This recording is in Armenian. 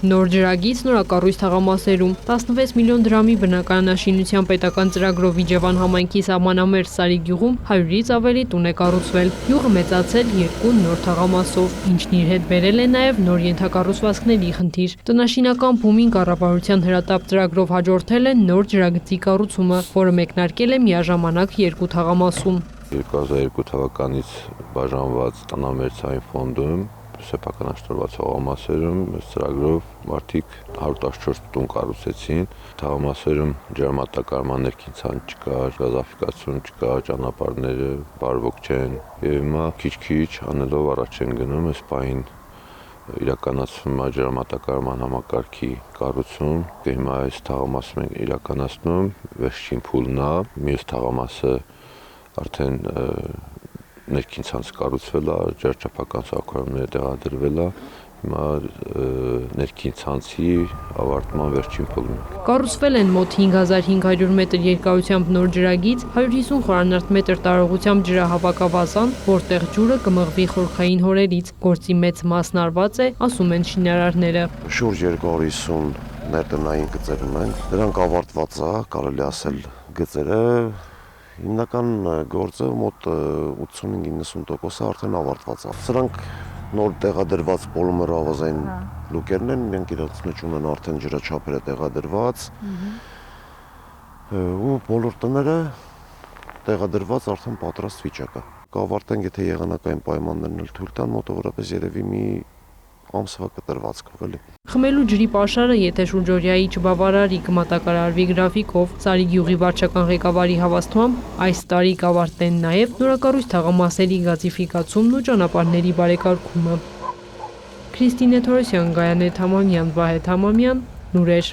Նոր ջրագիծ նորակառույց թաղամասերում 16 միլիոն դրամի բնակարանաշինության պետական ծրագրով Իջևան համայնքի սահմանամերձ Սարի գյուղում 100-ից ավելի տուն է կառուցվել։ Գյուղը մեծացել 2 նոր թաղամասով, ինչն իր հետ բերել է նաև նոր ենթակառուցվածքների խնդիր։ Տնաշինական բումին կառավարության հրատապ ծրագրով հաջորդել է նոր ջրագծի կառուցումը, որը մեկնարկել է միաժամանակ 2 թաղամասում։ 2002 թվականից բաժանված տնամերձային ֆոնդում սեփականաշնորհված հողամասերում ծրագրով մարդիկ 114 տուն կառուցեցին, թաղամասերում ջրամատակարարման ներքին ցանց չկար, գազաֆիկացիոն չկար, ճանապարհները բարվոք չեն, եւ հիմա քիչ-քիչ անելով առաջ են գնում, այս պահին իրականացվում է ջրամատակարարման համակարգի կառուցում, հիմա այս թաղամասում են իրականացնում, վերջին փուլն է, մյուս թաղամասը արդեն ներքին ցանց կառուցվել է, ջրաչափական սարքավորումները տեղադրվել է, հիմա ներքին ցանցի ավարտման վերջին փուլն է։ Կառուցվել են մոտ 5500 մետր երկարությամբ նոր ջրագիծ, 150 խորանարդ մետր տարողությամբ ջրահավաքավազան, որտեղ ջուրը կմղվի խորքային հորերից, գործի մեծ մասն արված է, ասում են շինարարները։ Շուրջ 250 ներտնային գծեր ունենք, դրանք ավարտված է, կարելի ասել գծերը հիմնական գործը մոտ 85-90% արդեն ավարտված է։ Սրանք նոր տեղադրված պոլիմեր ավազային լուկերն են, իրենք իրենց մեջ ունեն արդեն ջրաչափերը տեղադրված ու բոլոր տները տեղադրված արդեն պատրաստ վիճակը։ Կավարտենք, եթե եղանակային պայմաններն էլ թույլ տան, մոտավորապես երևի մի ամսվա կտրվածք կգլի։ Խմելու ջրի պաշարը, եթե շուրջօրյայի չբավարարի կմատակարարվի գրաֆիկով, Սարի գյուղի վարչական ղեկավարի հավաստմամբ, այս տարի կավարտեն նաև նորակառույց թաղամասերի գազիֆիկացումն ու ճանապարհների բարեկարգումը։ Քրիստինե Թորոսյան, Գայանե Թամանյան, Վահե Թամամյան, լուրեր։